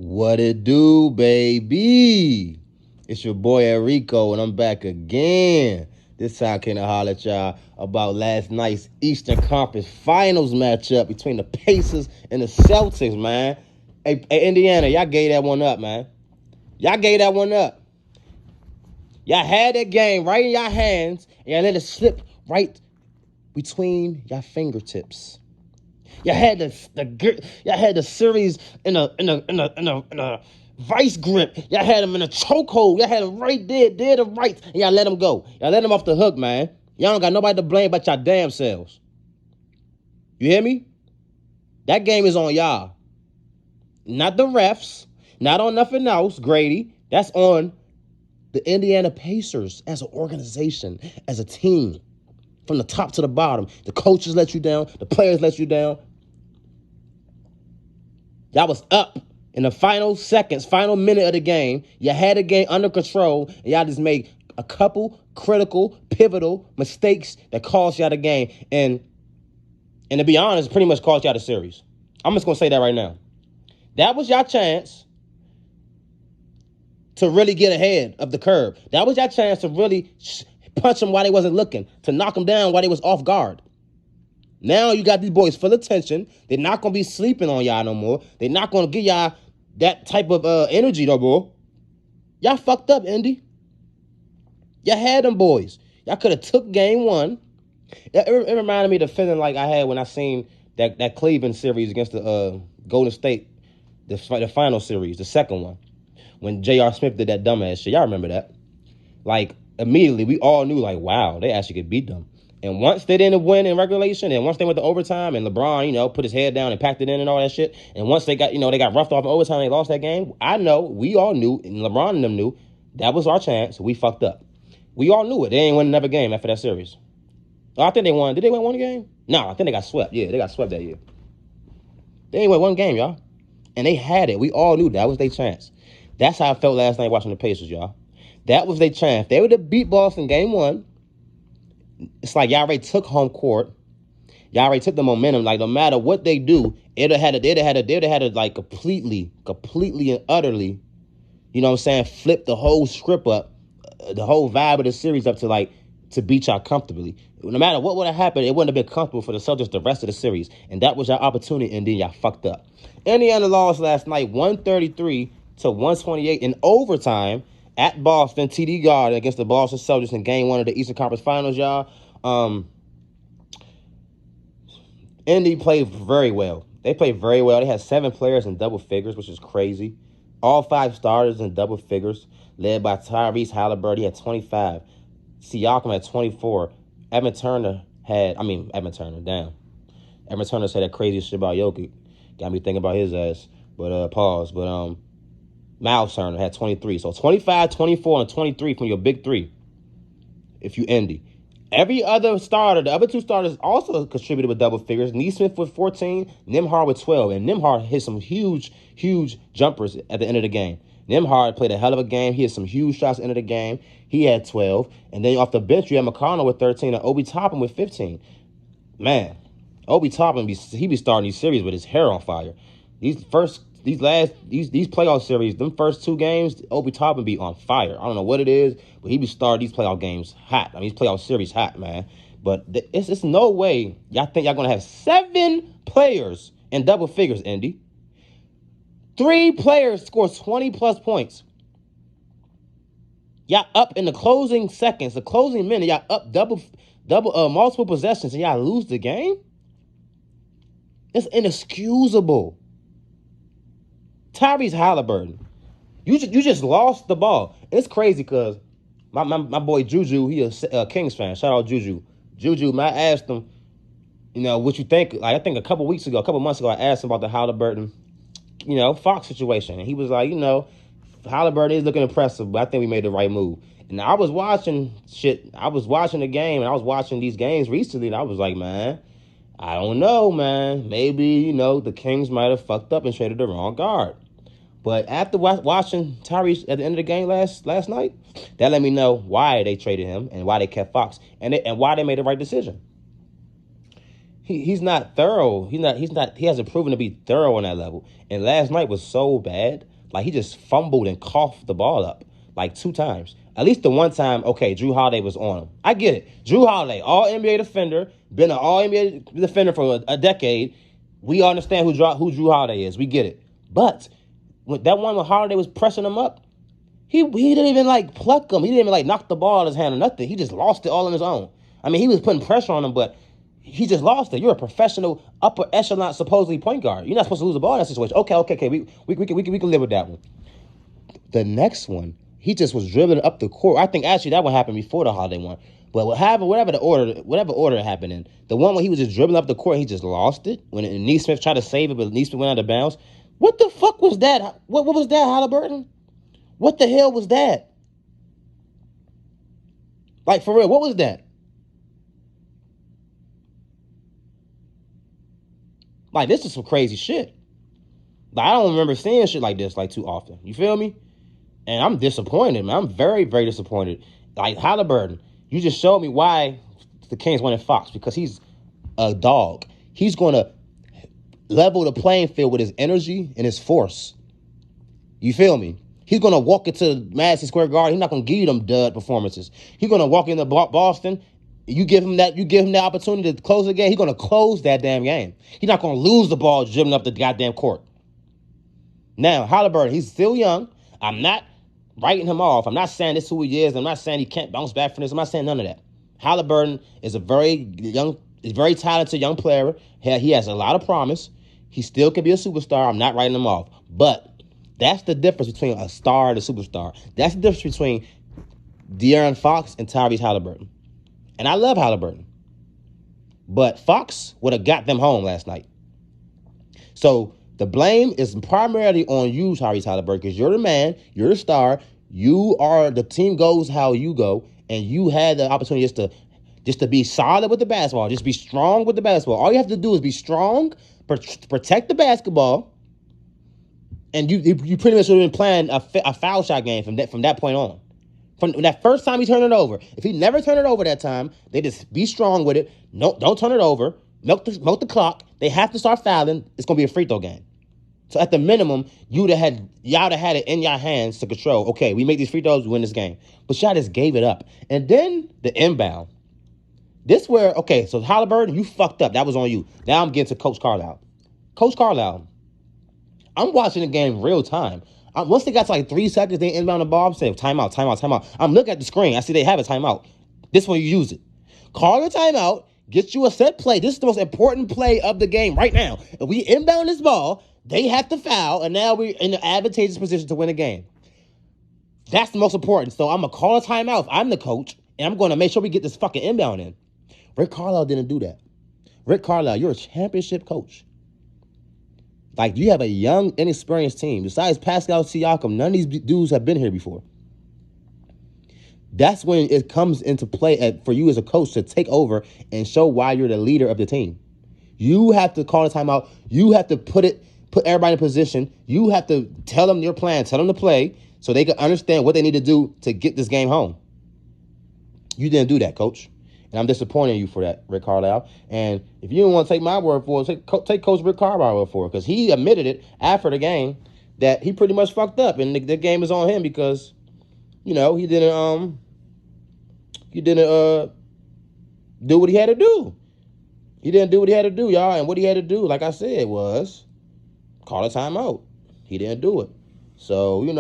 What it do, baby? It's your boy Enrico, and I'm back again. This time I came to holler at y'all about last night's Eastern Conference Finals matchup between the Pacers and the Celtics, man. Hey, Indiana, y'all gave that one up, man. Y'all gave that one up. Y'all had that game right in y'all hands, and y'all let it slip right between y'all fingertips. Y'all had the series in a vice grip. Y'all had them in a chokehold. Y'all had them right there, dead to right, and y'all let them go. Y'all let them off the hook, man. Y'all don't got nobody to blame but y'all damn selves. You hear me? That game is on y'all, not the refs, not on nothing else, Grady. That's on the Indiana Pacers as an organization, as a team, from the top to the bottom. The coaches let you down. The players let you down. Y'all was up in the final seconds, final minute of the game. You had the game under control, and y'all just made a couple critical, pivotal mistakes that cost y'all the game. And to be honest, pretty much cost y'all the series. I'm just going to say that right now. That was y'all chance to really get ahead of the curve. That was y'all chance to really punch them while they wasn't looking, to knock them down while they was off guard. Now you got these boys full of tension. They're not going to be sleeping on y'all no more. They're not going to give y'all that type of energy no more. Y'all fucked up, Indy. Y'all had them boys. Y'all could have took game one. It reminded me of the feeling like I had when I seen that Cleveland series against the Golden State, the final series, the second one, when J.R. Smith did that dumbass shit. Y'all remember that? Like, immediately, we all knew, like, wow, they actually could beat them. And once they didn't win in regulation, and once they went to overtime, and LeBron, put his head down and packed it in and all that shit, and once they got, they got roughed off in overtime and they lost that game, we all knew, and LeBron and them knew, that was our chance. We fucked up. We all knew it. They ain't win another game after that series. Oh, I think they won. Did they win one game? No, I think they got swept. Yeah, they got swept that year. They ain't win one game, y'all. And they had it. We all knew that was their chance. That's how I felt last night watching the Pacers, y'all. That was their chance. They would have beat Boston game one. It's like y'all already took home court. Y'all already took the momentum. Like, no matter what they do, they'd have had to like completely and utterly, flip the whole script up, the whole vibe of the series up to beat y'all comfortably. No matter what would have happened, it wouldn't have been comfortable for the Celtics the rest of the series. And that was your opportunity, and then y'all fucked up. Indiana lost last night 133 to 128 in overtime at Boston, TD Garden, against the Boston Celtics in game one of the Eastern Conference Finals, y'all. Indy played very well. They played very well. They had 7 players in double figures, which is crazy. All 5 starters in double figures, led by Tyrese Halliburton. He had 25. Siakam had 24. Evan Turner, said that crazy shit about Jokic. Got me thinking about his ass. But, pause. But, Miles Turner had 23. So 25, 24, and 23 from your big three, if you Indy. Every other starter, the other 2 starters also contributed with double figures. Neesmith with 14, Nembhard with 12. And Nembhard hit some huge jumpers at the end of the game. Nembhard played a hell of a game. He had some huge shots at the end of the game. He had 12. And then off the bench, you had McConnell with 13 and Obi Toppin with 15. Man, Obi Toppin, he be starting these series with his hair on fire. These playoff series, them first 2 games, Obi Toppin be on fire. I don't know what it is, but he be starting these playoff games hot. I mean, these playoff series hot, man. But it's no way y'all think y'all going to have 7 players in double figures, Indy. 3 players score 20-plus points. Y'all up in the closing seconds, the closing minute, y'all up double multiple possessions, and y'all lose the game? It's inexcusable. Tyrese Halliburton, you just lost the ball. And it's crazy because my boy Juju, he a Kings fan. Shout out Juju. Juju, I asked him, what you think. Like, I think a couple months ago, I asked him about the Halliburton, Fox situation. And he was like, Halliburton is looking impressive, but I think we made the right move. And I was watching shit. I was watching the game, and I was watching these games recently, and I was like, man, I don't know, man. Maybe, the Kings might have fucked up and traded the wrong guard. But after watching Tyrese at the end of the game last night, that let me know why they traded him and why they kept Fox and why they made the right decision. He's not thorough. He hasn't proven to be thorough on that level. And last night was so bad. Like, he just fumbled and coughed the ball up like 2 times. At least the one time, okay, Drew Holiday was on him. I get it. Drew Holiday, all NBA defender, been an all NBA defender for a decade. We understand who Drew Holiday is. We get it. But with that one when Holiday was pressing him up, he didn't even like pluck him. He didn't even like knock the ball out of his hand or nothing. He just lost it all on his own. I mean, he was putting pressure on him, but he just lost it. You're a professional upper echelon, supposedly point guard. You're not supposed to lose the ball in that situation. Okay. We can live with that one. The next one, he just was dribbling up the court. I think actually that one happened before the Holiday one. But whatever order it happened in, the one when he was just dribbling up the court, he just lost it. When Neesmith tried to save it, but Neesmith went out of bounds. What the fuck was that? What was that, Halliburton? What the hell was that? Like, for real, what was that? Like, this is some crazy shit. Like, I don't remember seeing shit like this, like, too often. You feel me? And I'm disappointed, man. I'm very, very disappointed. Like, Halliburton, you just showed me why the Kings wanted Fox, because he's a dog. He's going to level the playing field with his energy and his force. You feel me? He's going to walk into Madison Square Garden. He's not going to give you them dud performances. He's going to walk into Boston. You give him that opportunity to close the game. He's going to close that damn game. He's not going to lose the ball dribbling up the goddamn court. Now, Halliburton, he's still young. I'm not writing him off. I'm not saying this is who he is. I'm not saying he can't bounce back from this. I'm not saying none of that. Halliburton is a very talented young player. He has a lot of promise. He still can be a superstar. I'm not writing him off. But that's the difference between a star and a superstar. That's the difference between De'Aaron Fox and Tyrese Halliburton. And I love Halliburton. But Fox would have got them home last night. So the blame is primarily on you, Tyrese Halliburton, because you're the man, you're the star, the team goes how you go, and you had the opportunity just to be solid with the basketball, just be strong with the basketball. All you have to do is be strong, protect the basketball, and you pretty much would have been playing a foul shot game from that point on. From that first time he turned it over. If he never turned it over that time, they just be strong with it. No, don't turn it over. Milk the clock. They have to start fouling. It's going to be a free throw game. So at the minimum, y'all have had it in your hands to control. Okay, we make these free throws, we win this game. But y'all just gave it up. And then the inbound. This where, okay, so Halliburton, you fucked up. That was on you. Now I'm getting to Coach Carlisle. Coach Carlisle, I'm watching the game real time. Once they got to like 3 seconds, they inbound the ball, I'm saying, timeout. I'm looking at the screen. I see they have a timeout. This one you use it. Call your timeout. Get you a set play. This is the most important play of the game right now. If we inbound this ball, they have to foul, and now we're in an advantageous position to win the game. That's the most important. So I'm going to call a timeout if I'm the coach, and I'm going to make sure we get this fucking inbound in. Rick Carlisle didn't do that. Rick Carlisle, you're a championship coach. Like, you have a young, inexperienced team. Besides Pascal Siakam, none of these dudes have been here before. That's when it comes into play for you as a coach to take over and show why you're the leader of the team. You have to call a timeout. You have to put everybody in position. You have to tell them your plan, tell them to play so they can understand what they need to do to get this game home. You didn't do that, coach. And I'm disappointing you for that, Rick Carlisle. And if you don't want to take my word for it, take Coach Rick Carlisle's word for it, because he admitted it after the game that he pretty much fucked up, and the game is on him because, he didn't do what he had to do. He didn't do what he had to do, y'all. And what he had to do, like I said, was call a timeout. He didn't do it. So, we're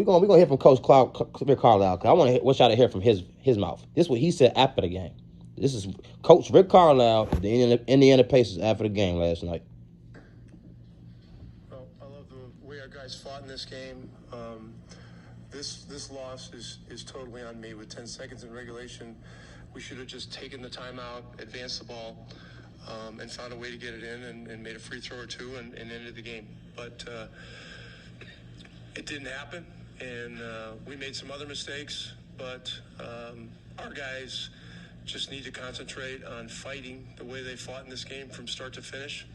gonna hear from Coach Rick Carlisle, because I want to wish y'all to hear from his mouth. This is what he said after the game. This is Coach Rick Carlisle, the Indiana Pacers, after the game last night. Well, I love the way our guys fought in this game. This loss is totally on me. With 10 seconds in regulation, we should have just taken the timeout, advanced the ball, and found a way to get it in and made a free throw or two and ended the game. But it didn't happen, and we made some other mistakes, but our guys just need to concentrate on fighting the way they fought in this game from start to finish,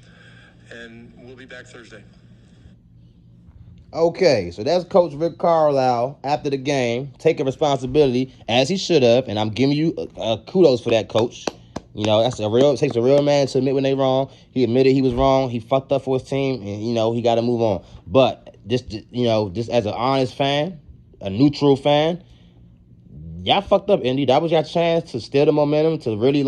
and we'll be back Thursday. Okay, so that's Coach Rick Carlisle after the game, taking responsibility as he should have, and I'm giving you kudos for that, Coach. You know, it takes a real man to admit when they wrong. He admitted he was wrong. He fucked up for his team, and he got to move on. But just as an honest fan, a neutral fan, y'all fucked up, Indy. That was your chance to steal the momentum, to really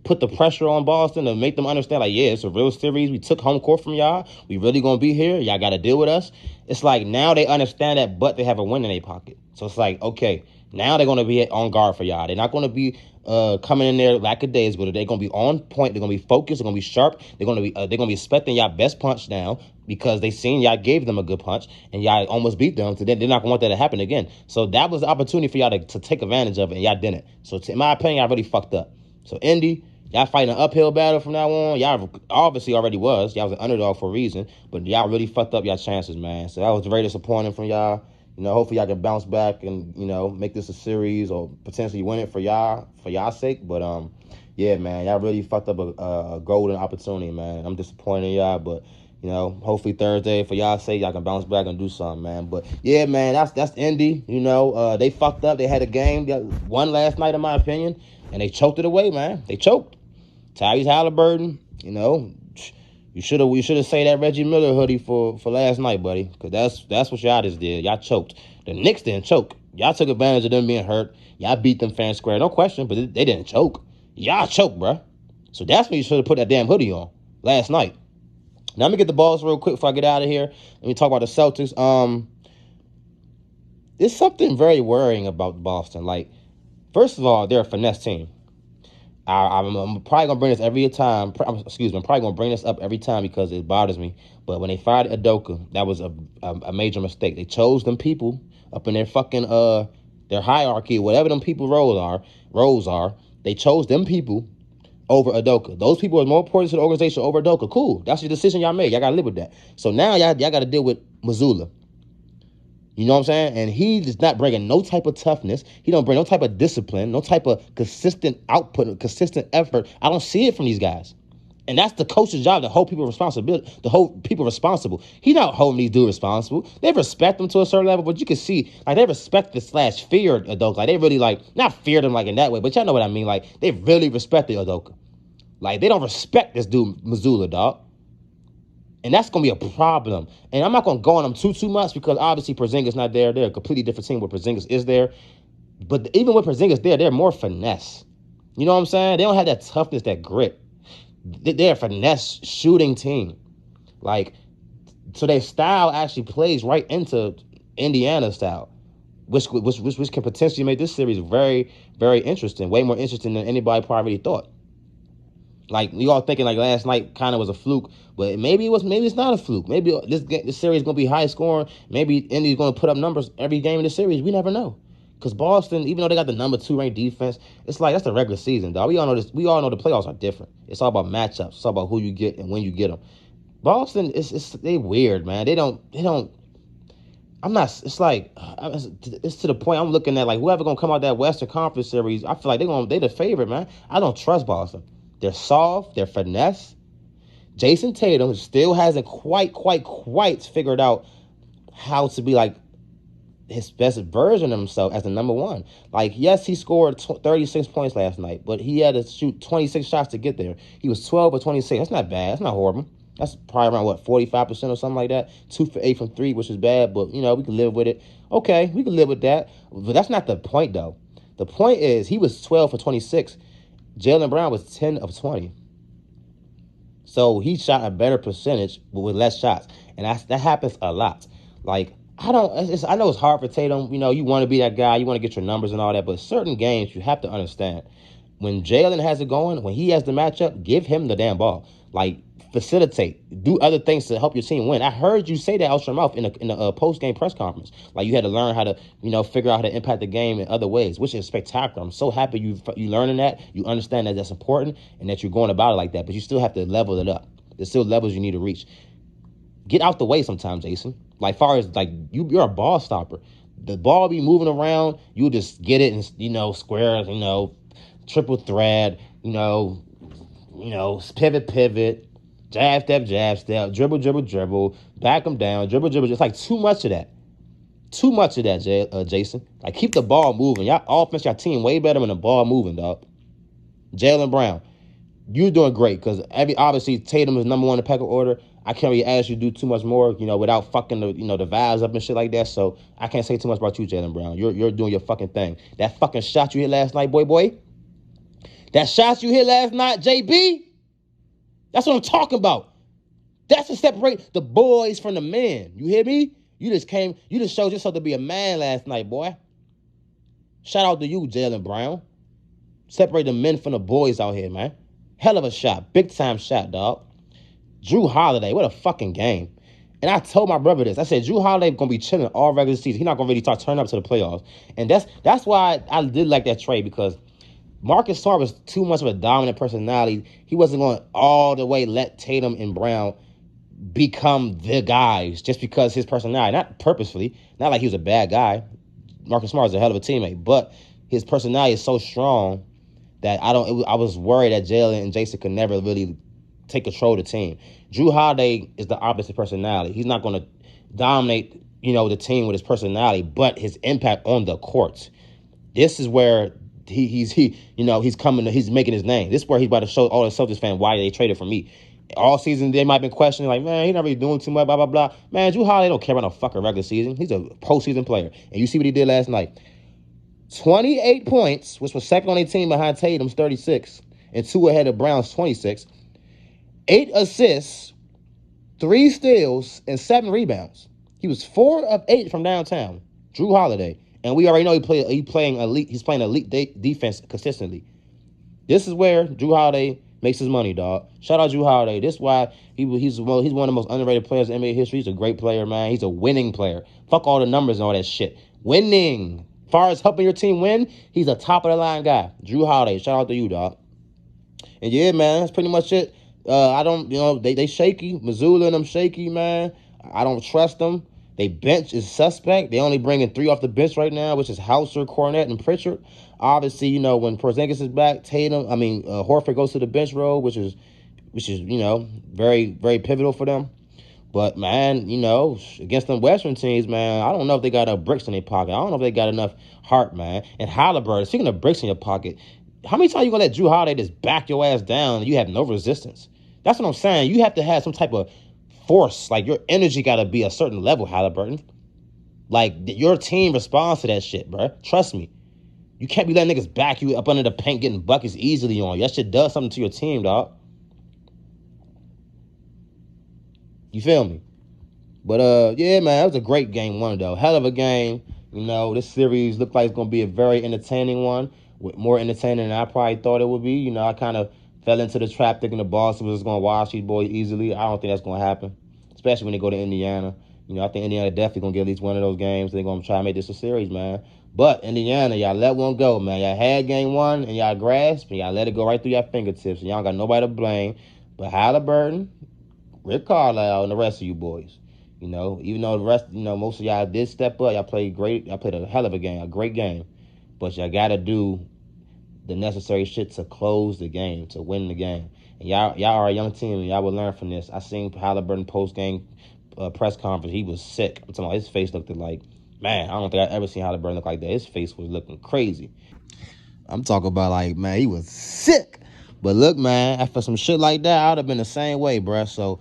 put the pressure on Boston, to make them understand yeah, it's a real series. We took home court from y'all. We really gonna be here. Y'all got to deal with us. It's now they understand that, but they have a win in their pocket. So it's okay, now they're gonna be on guard for y'all. They're not gonna be coming in there lackadaisical, but they're gonna be on point. They're gonna be focused. They're gonna be sharp. They're gonna be expecting y'all best punch now, because they seen y'all gave them a good punch and y'all almost beat them. So they're not gonna want that to happen again. So that was the opportunity for y'all to take advantage of it, and y'all didn't. So in my opinion, y'all really fucked up. So Indy, y'all fighting an uphill battle from now on. Y'all obviously already was. Y'all was an underdog for a reason, but y'all really fucked up y'all chances, man. So that was very disappointing from y'all. Hopefully y'all can bounce back and, make this a series or potentially win it for y'all's sake. But, yeah, man, y'all really fucked up a golden opportunity, man. I'm disappointed in y'all, but, hopefully Thursday, for y'all's sake, y'all can bounce back and do something, man. But, yeah, man, that's Indy. They fucked up. They had a game, one last night, in my opinion, and they choked it away, man. They choked. Tyrese Halliburton, you should have saved that Reggie Miller hoodie for last night, buddy, because that's what y'all just did. Y'all choked. The Knicks didn't choke. Y'all took advantage of them being hurt. Y'all beat them fair and square, no question, but they didn't choke. Y'all choked, bruh. So that's when you should have put that damn hoodie on last night. Now, let me get the balls real quick before I get out of here. Let me talk about the Celtics. There's something very worrying about Boston. First of all, they're a finesse team. I'm probably gonna bring this every time. Excuse me. I'm probably gonna bring this up every time because it bothers me. But when they fired Udoka, that was a major mistake. They chose them people up in their fucking their hierarchy, whatever them people roles are. They chose them people over Udoka. Those people are more important to the organization over Udoka. Cool. That's your decision y'all made. Y'all gotta live with that. So now y'all gotta deal with Mazzulla. You know what I'm saying? And he is not bringing no type of toughness. He don't bring no type of discipline, no type of consistent output, consistent effort. I don't see it from these guys. And that's the coach's job, to hold people responsible. He's not holding these dudes responsible. They respect them to a certain level, but you can see, they respect the / fear Udoka. They really, not feared him in that way, but y'all know what I mean. They really respect the Udoka. They don't respect this dude, Mazzulla, dog. And that's going to be a problem. And I'm not going to go on them too much because obviously Porzingis not there. They're a completely different team where Porzingis is there. But even with Porzingis there, they're more finesse. You know what I'm saying? They don't have that toughness, that grit. They're a finesse shooting team. So their style actually plays right into Indiana's style, which can potentially make this series very, very interesting. Way more interesting than anybody probably thought. We all thinking last night kind of was a fluke, but maybe it's not a fluke. Maybe this series is gonna be high scoring. Maybe Indy's gonna put up numbers every game in the series. We never know, because Boston, even though they got the number 2 ranked defense, it's that's the regular season, dog. We all know this. We all know the playoffs are different. It's all about matchups. It's all about who you get and when you get them. Boston, they weird, man. They don't. I'm not. It's to the point. I'm looking at whoever gonna come out that Western Conference series. I feel like they the favorite, man. I don't trust Boston. They're soft. They're finesse. Jason Tatum still hasn't quite figured out how to be his best version of himself as the number one. Yes, he scored 36 points last night, but he had to shoot 26 shots to get there. He was 12 or 26. That's not bad. That's not horrible. That's probably around 45% or something like that. 2 for 8 from 3, which is bad, but we can live with it. Okay, we can live with that. But that's not the point, though. The point is he was 12 for 26. Jaylen Brown was 10 of 20. So he shot a better percentage but with less shots. And that happens a lot. I know it's hard for Tatum. You want to be that guy. You want to get your numbers and all that. But certain games, you have to understand. When Jaylen has it going, when he has the matchup, give him the damn ball. Facilitate. Do other things to help your team win. I heard you say that out your mouth in a post-game press conference. You had to learn how to, figure out how to impact the game in other ways, which is spectacular. I'm so happy you learning that. You understand that that's important and that you're going about it like that. But you still have to level it up. There's still levels you need to reach. Get out the way sometimes, Jason. Far as you're a ball stopper. The ball be moving around, you just get it and square, triple thread, pivot. Jab step, dribble, back them down, dribble. It's too much of that. Too much of that, Jason. Keep the ball moving. Y'all offense, y'all team way better when the ball moving, dog. Jaylen Brown, you're doing great because obviously Tatum is number one in the pecking order. I can't really ask you to do too much more, without fucking the vibes up and shit like that. So I can't say too much about you, Jaylen Brown. You're doing your fucking thing. That fucking shot you hit last night, boy. That shot you hit last night, JB. That's what I'm talking about. That's to separate the boys from the men. You hear me? You just showed yourself to be a man last night, boy. Shout out to you, Jaylen Brown. Separate the men from the boys out here, man. Hell of a shot. Big time shot, dog. Drew Holiday, what a fucking game. And I told my brother this. I said, Drew Holiday going to be chilling all regular season. He's not going to really start turning up to the playoffs. And that's why I did like that trade, because Marcus Smart was too much of a dominant personality. He wasn't going to all the way let Tatum and Brown become the guys just because his personality. Not purposefully. Not like he was a bad guy. Marcus Smart is a hell of a teammate. But his personality is so strong that I was worried that Jalen and Jason could never really take control of the team. Drew Holiday is the opposite personality. He's not going to dominate, the team with his personality, but his impact on the court. This is where he's making his name. This is where he's about to show all the Celtics fans why they traded for me. All season, they might have been questioning, like, man, he's not really doing too much, blah, blah, blah. Man, Drew Holiday don't care about no fucking regular season. He's a postseason player. And you see what he did last night. 28 points, which was second on their team behind Tatum's 36, and 2 ahead of Brown's 26. 8 assists, 3 steals, and 7 rebounds. He was 4 of 8 from downtown. Drew Holiday. And we already know he's playing elite defense consistently. This is where Drew Holiday makes his money, dog. Shout out Drew Holiday. This is why he's one of the most underrated players in NBA history. He's a great player, man. He's a winning player. Fuck all the numbers and all that shit. Winning. As far as helping your team win, he's a top-of-the-line guy. Drew Holiday. Shout out to you, dog. And yeah, man, that's pretty much it. They shaky. Missoula and them shaky, man. I don't trust them. They bench is suspect. They only bringing 3 off the bench right now, which is Hauser, Cornette, and Pritchard. Obviously, when Porzingis is back, Horford goes to the bench role, which is very, very pivotal for them. But, man, against them Western teams, man, I don't know if they got enough bricks in their pocket. I don't know if they got enough heart, man. And Halliburton, speaking of bricks in your pocket, how many times you going to let Drew Holiday just back your ass down and you have no resistance? That's what I'm saying. You have to have some type of force. Like, your energy got to be a certain level, Halliburton. Like, your team responds to that shit, bro. Trust me. You can't be letting niggas back you up under the paint getting buckets easily on you. That shit does something to your team, dog. You feel me? But, yeah, man, that was a great game 1, though. Hell of a game. This series looked like it's going to be a very entertaining one. More entertaining than I probably thought it would be. I kind of fell into the trap thinking the Boston was going to wash these boys easily. I don't think that's going to happen, especially when they go to Indiana. I think Indiana definitely going to get at least one of those games. They're going to try to make this a series, man. But Indiana, y'all let one go, man. Y'all had game 1 and y'all grasped and y'all let it go right through your fingertips. And y'all got nobody to blame but Halliburton, Rick Carlisle, and the rest of you boys. Even though the rest, most of y'all did step up. Y'all played great. Y'all played a hell of a game, a great game. But y'all got to do the necessary shit to close the game, to win the game. And y'all are a young team, and y'all will learn from this. I seen Halliburton post-game press conference. He was sick. I'm talking about his face looked like, man, I don't think I ever seen Halliburton look like that. His face was looking crazy. I'm talking about, like, man, he was sick. But look, man, after some shit like that, I would have been the same way, bruh. So,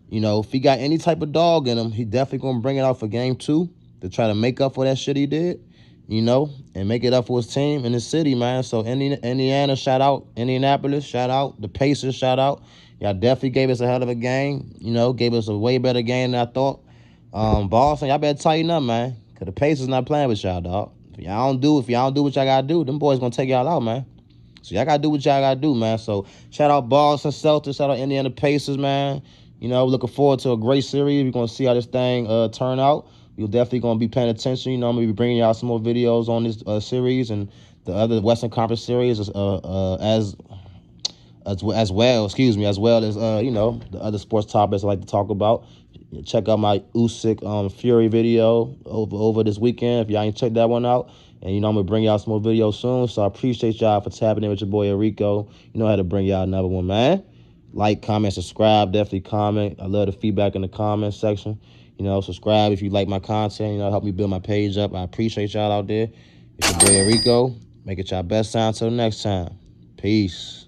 if he got any type of dog in him, he definitely going to bring it out for game 2 to try to make up for that shit he did. And make it up for his team in the city, man. So, Indiana, shout out. Indianapolis, shout out. The Pacers, shout out. Y'all definitely gave us a hell of a game. Gave us a way better game than I thought. Boston, y'all better tighten up, man. Because the Pacers not playing with y'all, dog. If y'all don't do what y'all got to do, them boys going to take y'all out, man. So, y'all got to do what y'all got to do, man. So, shout out Boston Celtics. Shout out Indiana Pacers, man. Looking forward to a great series. We're going to see how this thing turn out. You're definitely going to be paying attention. I'm going to be bringing y'all some more videos on this series and the other Western Conference series as well as the other sports topics I like to talk about. Check out my Usyk Fury video over this weekend if y'all ain't checked that one out. And, I'm going to bring y'all some more videos soon. So I appreciate y'all for tapping in with your boy Enrico. How to bring y'all another one, man. Like, comment, subscribe. Definitely comment. I love the feedback in the comment section. Subscribe if you like my content. Help me build my page up. I appreciate y'all out there. It's your boy Enrico. Make it y'all best time till next time. Peace.